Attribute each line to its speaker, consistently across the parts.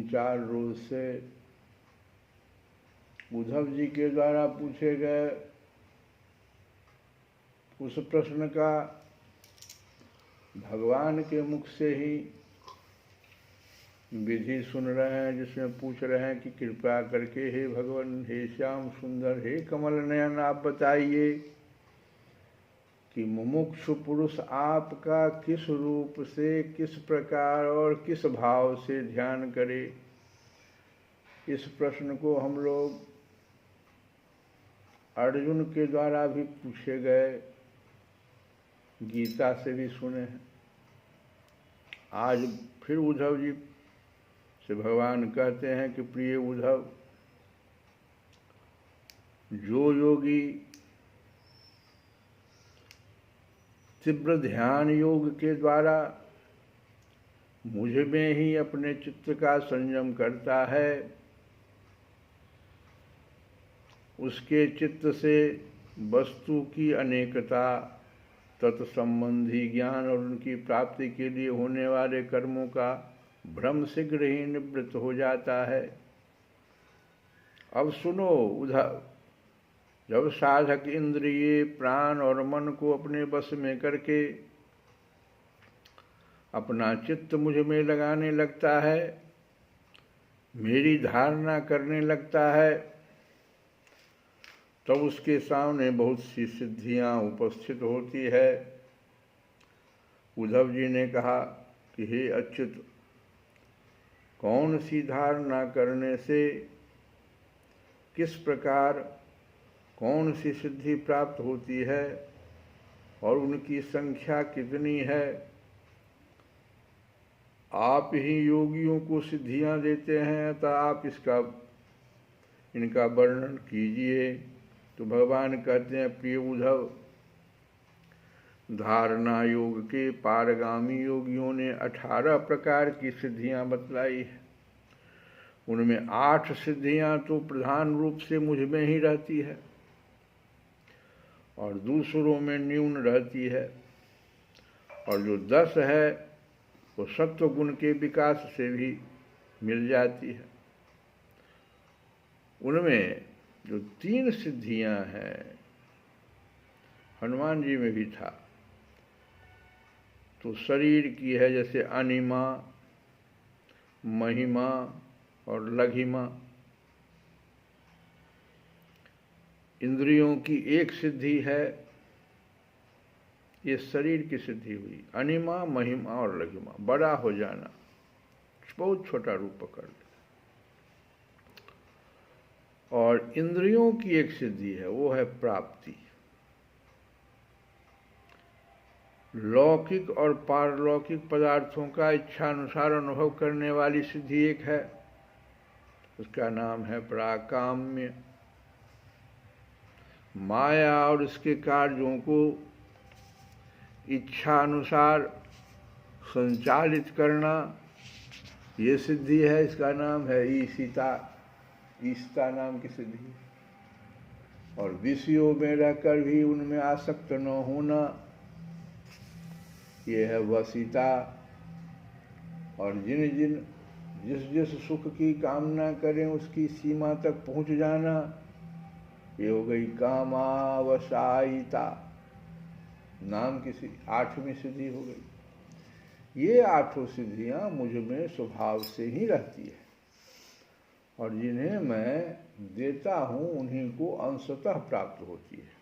Speaker 1: 4 रोज से उद्धव जी के द्वारा पूछे गए उस प्रश्न का भगवान के मुख से ही विधि सुन रहे हैं, जिसमें पूछ रहे हैं कि कृपा करके हे भगवान, हे श्याम सुंदर, हे कमल नयन, आप बताइए कि मुमुक्षु पुरुष आपका किस रूप से, किस प्रकार और किस भाव से ध्यान करे। इस प्रश्न को हम लोग अर्जुन के द्वारा भी पूछे गए, गीता से भी सुने हैं। आज फिर उद्धव जी से भगवान कहते हैं कि प्रिय उद्धव, जो योगी तीव्र ध्यान योग के द्वारा मुझ में ही अपने चित्त का संयम करता है, उसके चित्त से वस्तु की अनेकता, तत्संबंधी ज्ञान और उनकी प्राप्ति के लिए होने वाले कर्मों का भ्रम शीघ्र ही निवृत्त हो जाता है। अब सुनो उद्धव, जब साधक इंद्रिय, प्राण और मन को अपने बस में करके अपना चित्त मुझ में लगाने लगता है, मेरी धारणा करने लगता है, तब उसके सामने बहुत सी सिद्धियां उपस्थित होती है। उद्धव जी ने कहा कि हे अच्युत, कौन सी धारणा करने से किस प्रकार कौन सी सिद्धि प्राप्त होती है और उनकी संख्या कितनी है। आप ही योगियों को सिद्धियां देते हैं, अतः आप इनका वर्णन कीजिए। तो भगवान कहते हैं, प्रिय उद्धव, धारणा योग के पारगामी योगियों ने 18 प्रकार की सिद्धियां बतलाई है। उनमें 8 सिद्धियां तो प्रधान रूप से मुझ में ही रहती है और दूसरों में न्यून रहती है, और जो 10 है वो सत्व गुण के विकास से भी मिल जाती है। उनमें जो 3 सिद्धियां हैं, हनुमान जी में भी था, तो शरीर की है, जैसे अनिमा, महिमा और लघिमा। इंद्रियों की 1 सिद्धि है, ये शरीर की सिद्धि हुई। अनिमा, महिमा और लघिमा, बड़ा हो जाना, बहुत छोटा रूप पकड़ ले। और इंद्रियों की 1 सिद्धि है, वो है प्राप्ति। लौकिक और पारलौकिक पदार्थों का इच्छा अनुसार अनुभव करने वाली सिद्धि 1 है, उसका नाम है प्राकाम्य। माया और इसके कार्यों को इच्छा अनुसार संचालित करना, ये सिद्धि है, इसका नाम है ईशिता। ईशिता नाम की सिद्धि। और विषयों में रहकर भी उनमें आसक्त न होना, ये है वशिता। और जिस सुख की कामना करें उसकी सीमा तक पहुंच जाना, ये हो गई कामावसायिता नाम की 8वीं सिद्धि हो गई। ये 8 सिद्धियां मुझ में स्वभाव से ही रहती है, और जिन्हें मैं देता हूं उन्हीं को अंशतः प्राप्त होती है।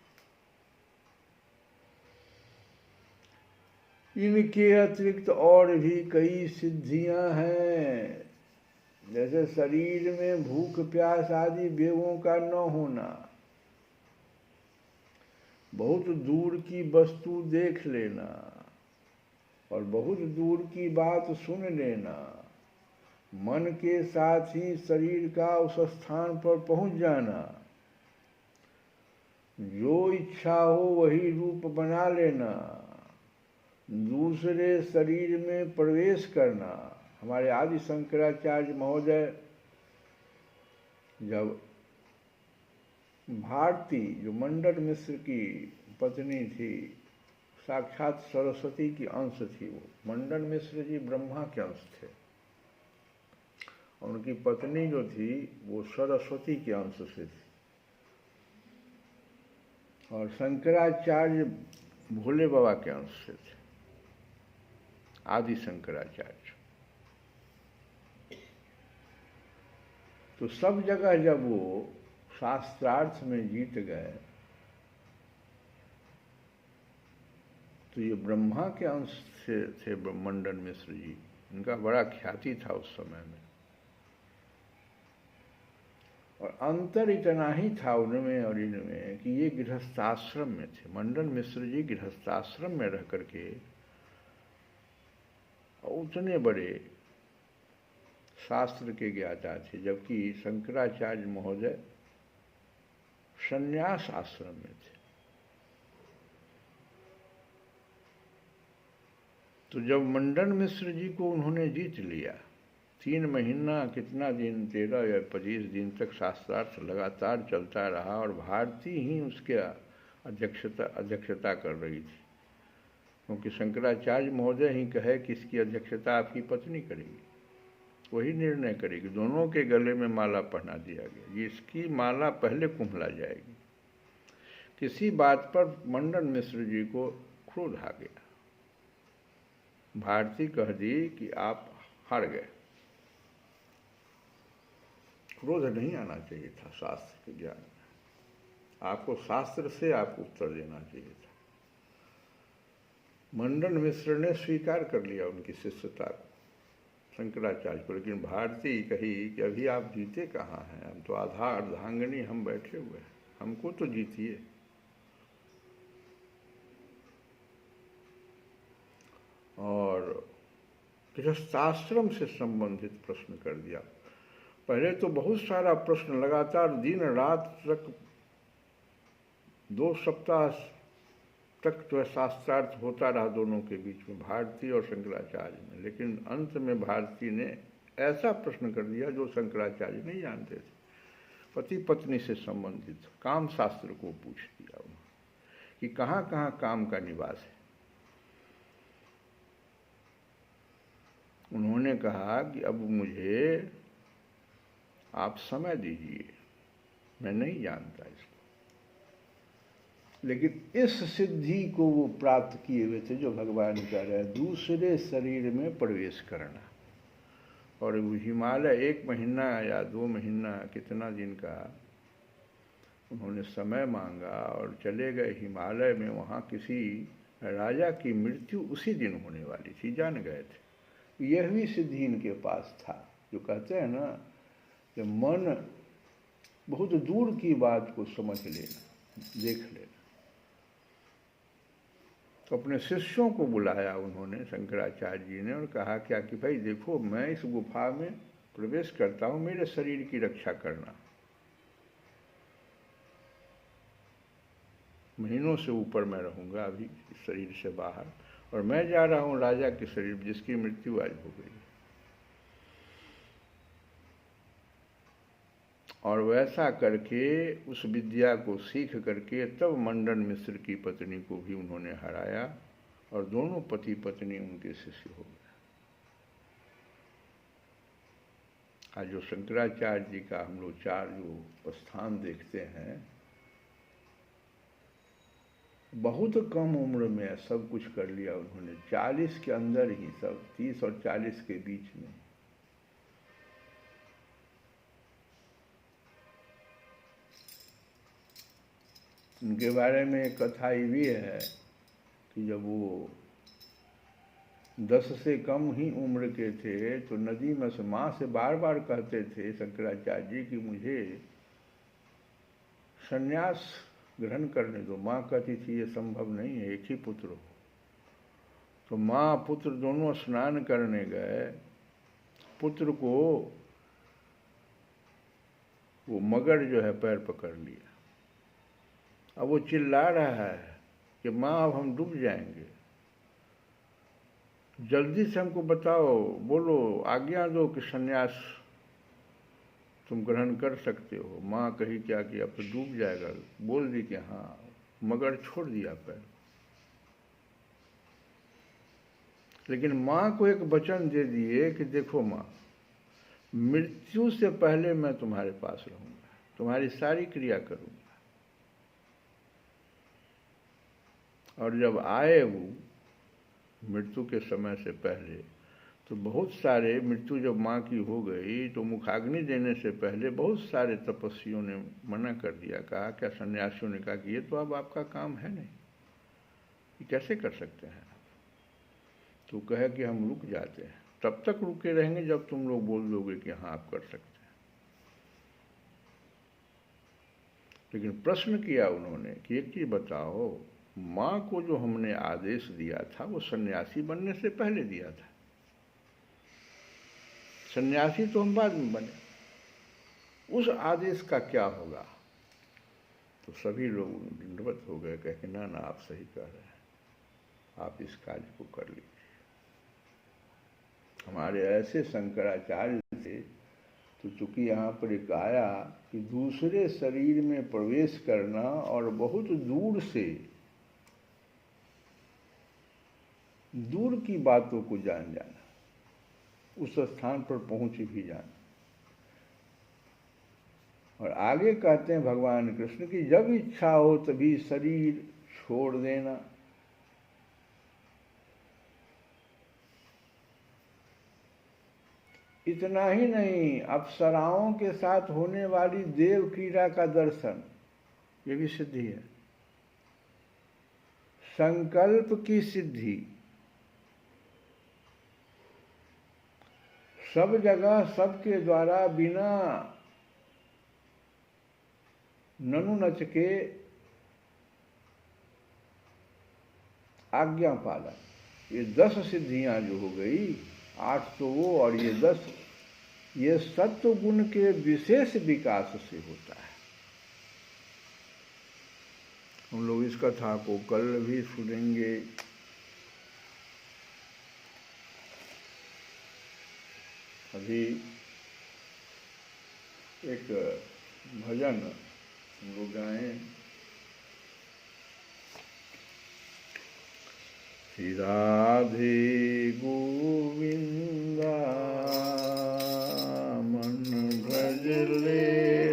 Speaker 1: इनके अतिरिक्त और भी कई सिद्धियां हैं, जैसे शरीर में भूख प्यास आदि वेगों का न होना, बहुत दूर की वस्तु देख लेना और बहुत दूर की बात सुन लेना, मन के साथ ही शरीर का उस स्थान पर पहुंच जाना, जो इच्छा हो वही रूप बना लेना, दूसरे शरीर में प्रवेश करना। हमारे आदि शंकराचार्य महोदय जब भारती, जो मंडन मिश्र की पत्नी थी, साक्षात सरस्वती की अंश थी, वो मंडन मिश्र जी ब्रह्मा के अंश थे, उनकी पत्नी जो थी वो सरस्वती के अंश से थी। और शंकराचार्य भोले बाबा के अंश से थे, आदि शंकराचार्य। तो सब जगह जब वो शास्त्रार्थ में जीत गए, तो ये ब्रह्मा के अंश से थे मंडन मिश्र जी, इनका बड़ा ख्याति था उस समय में। और अंतर इतना ही था उनमें और इनमें कि ये गृहस्थाश्रम में थे। मंडन मिश्र जी गृहस्थाश्रम में रह करके उतने बड़े शास्त्र के ज्ञाता थे, जबकि शंकराचार्य महोदय संन्यास आश्रम में थे। तो जब मंडन मिश्र जी को उन्होंने जीत लिया, 3 महीना कितना दिन, 13 या 25 दिन तक शास्त्रार्थ लगातार चलता रहा, और भारती ही उसके अध्यक्षता कर रही थी, क्योंकि शंकराचार्य महोदय ही कहे कि इसकी अध्यक्षता आपकी पत्नी करेगी, वही निर्णय करेगी। दोनों के गले में माला पहना दिया गया, ये इसकी माला पहले कुंभला जाएगी। किसी बात पर मंडन मिश्र जी को क्रोध आ गया, भारती कह दी कि आप हार गए। क्रोध नहीं आना चाहिए था शास्त्र के ज्ञान में, आपको शास्त्र से आपको उत्तर देना चाहिए था। मंडन मिश्र ने स्वीकार कर लिया उनकी शिष्यता को, शंकराचार्य को, लेकिन भारती कही कि अभी आप जीते कहाँ हैं, हम तो आधा अर्धांगिनी हम बैठे हुए हैं, हमको तो जीतिए। और गृहस्थाश्रम से संबंधित प्रश्न कर दिया। पहले तो बहुत सारा प्रश्न लगातार दिन रात तक 2 सप्ताह तक जो है शास्त्रार्थ होता रहा दोनों के बीच में, भारती और शंकराचार्य में। लेकिन अंत में भारती ने ऐसा प्रश्न कर दिया जो शंकराचार्य नहीं जानते थे। पति पत्नी से संबंधित काम शास्त्र को पूछ दिया उन्होंने कि कहाँ कहाँ काम का निवास है। उन्होंने कहा कि अब मुझे आप समय दीजिए, मैं नहीं जानता इसको। लेकिन इस सिद्धि को वो प्राप्त किए हुए थे जो भगवान कह रहे हैं, दूसरे शरीर में प्रवेश करना। और वो हिमालय 1 महीना या 2 महीना कितना दिन का उन्होंने समय मांगा और चले गए हिमालय में। वहाँ किसी राजा की मृत्यु उसी दिन होने वाली थी, जान गए थे। यह भी सिद्धि इनके पास था। जो कहते हैं ना कि मन बहुत दूर की बात को समझ लेना, देख लेना। तो अपने शिष्यों को बुलाया उन्होंने, शंकराचार्य जी ने, और कहा क्या कि भाई देखो, मैं इस गुफा में प्रवेश करता हूँ, मेरे शरीर की रक्षा करना। महीनों से ऊपर मैं रहूँगा अभी इस शरीर से बाहर, और मैं जा रहा हूँ राजा के शरीर जिसकी मृत्यु आज हो गई। और वैसा करके उस विद्या को सीख करके तब मंडन मिश्र की पत्नी को भी उन्होंने हराया, और दोनों पति पत्नी उनके शिष्य हो गए। आज जो शंकराचार्य जी का हम लोग 4 जो स्थान देखते हैं, बहुत कम उम्र में सब कुछ कर लिया उन्होंने, 40 के अंदर ही सब, 30 और 40 के बीच में। उनके बारे में एक कथा ये भी है कि जब वो 10 से कम ही उम्र के थे तो नदी में से माँ से बार बार कहते थे शंकराचार्य जी कि मुझे संन्यास ग्रहण करने दो। माँ कहती थी ये संभव नहीं है, एक ही पुत्र हो। तो माँ पुत्र दोनों स्नान करने गए। पुत्र को वो मगर जो है पैर पकड़ लिया। अब वो चिल्ला रहा है कि माँ अब हम डूब जाएंगे, जल्दी से हमको बताओ, बोलो, आज्ञा दो कि संन्यास तुम ग्रहण कर सकते हो। माँ कही क्या कि अब तो डूब जाएगा। बोल दी कि हाँ, मगर छोड़ दिया पैर। लेकिन माँ को एक वचन दे दिए कि देखो माँ, मृत्यु से पहले मैं तुम्हारे पास रहूँगा, तुम्हारी सारी क्रिया करूँगा। और जब आए वो मृत्यु के समय से पहले, तो बहुत सारे, मृत्यु जब माँ की हो गई तो मुखाग्नि देने से पहले बहुत सारे तपस्वियों ने मना कर दिया। कहा, क्या सन्यासियों ने कहा कि ये तो अब आपका काम है नहीं, ये कैसे कर सकते हैं आप। तो कहे कि हम रुक जाते हैं, तब तक रुके रहेंगे जब तुम लोग बोल दोगे कि हाँ आप कर सकते हैं। लेकिन प्रश्न किया उन्होंने कि एक चीज बताओ, माँ को जो हमने आदेश दिया था वो सन्यासी बनने से पहले दिया था, सन्यासी तो हम बाद में बने, उस आदेश का क्या होगा। तो सभी लोग दंडवत हो गए, कह के ना ना आप सही कह रहे हैं, आप इस कार्य को कर लीजिए। हमारे ऐसे शंकराचार्य थे। तो चूंकि यहाँ पर एक आया कि दूसरे शरीर में प्रवेश करना और बहुत दूर से दूर की बातों को जान जाना, उस स्थान पर पहुंच भी जाना। और आगे कहते हैं भगवान कृष्ण की जब इच्छा हो तभी शरीर छोड़ देना। इतना ही नहीं, अप्सराओं के साथ होने वाली देव क्रीड़ा का दर्शन, ये भी सिद्धि है। संकल्प की सिद्धि, सब जगह सबके द्वारा बिना ननु नच के आज्ञा पालन, ये 10 सिद्धियां जो हो गई, 8 तो वो और ये 10, ये सत्व गुण के विशेष विकास से होता है। हम लोग इस कथा को कल भी सुनेंगे। अभी एक भजन हम लोग गाएं। श्री राधे गोविंदा मन भज ले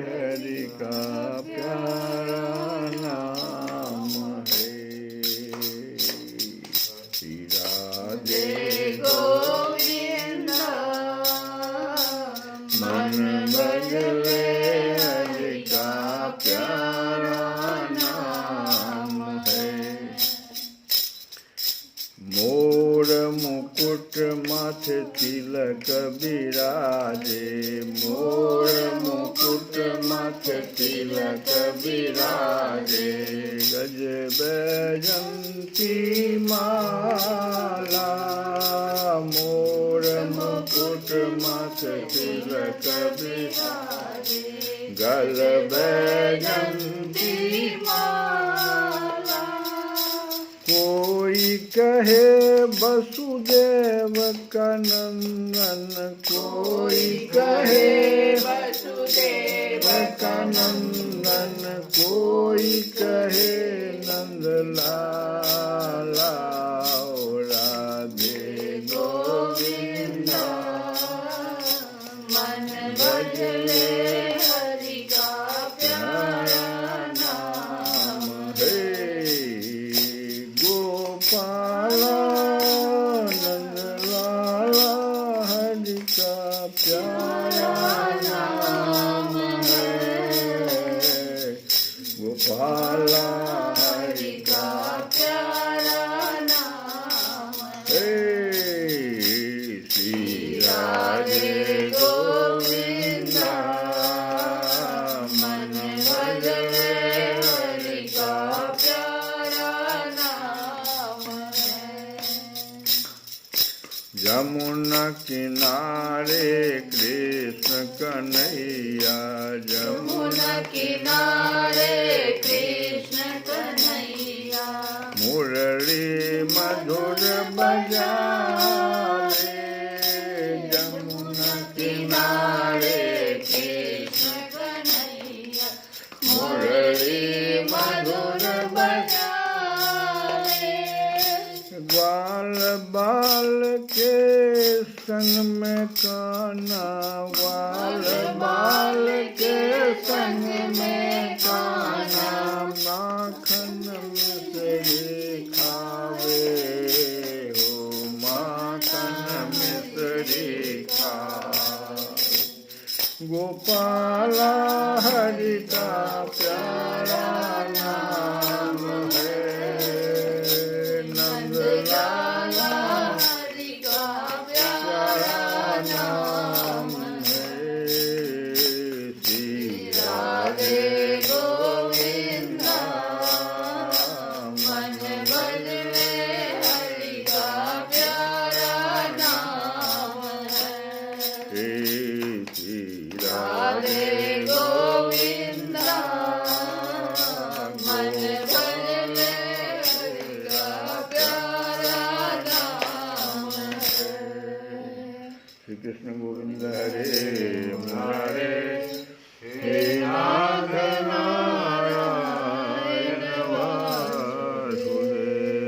Speaker 1: हरि का प्यारा नाम है। श्री राधे गोविंदा मन भज ले हरि का प्यारा नाम है। मोर मुकुट माथे तिलक बिराजे, मोर मुकुट माथे तिलक बिराजे। गज बैजंती माला, मोर मुकुट माथे तिलक बिराजे। गल बैजंती माला, कोई कहे वसुदेव का नंदन, कोई कहे वसुदेव का नंदन, कोई कहे नंद लाला। राधे गोविंदा मन भज ले हरि का प्यारा नाम है। गोपाला नंद लाला हरि का प्यारा नाम है। गोपाला हरि का प्यारा नाम है। श्री राधे गोविंदा मन भज ले हरि का प्यारा नाम है। यमुना किनारे कृष्ण कन्हैया, यमुना किनारे कृष्ण कन्हैया। मुरली मधुर बजावे, यमुना किनारे कृष्ण कन्हैया। मुरली मधुर बजावे। ग्वाल बाल के संग में कान्हा, ग्वाल बाल के संग में कान्हा। माखन मिश्री खावे हो, माखन मिश्री खावे। गोपाला हरि का प्यारा नाम है। नंद लाला हरि का प्यारा नाम है। श्री राधे गोविंदा मन भज ले हरि का प्यारा नाम है। श्री राधे गोविंदा मन भज ले हरि का प्यारा नाम है। श्री कृष्ण गोविंद हरे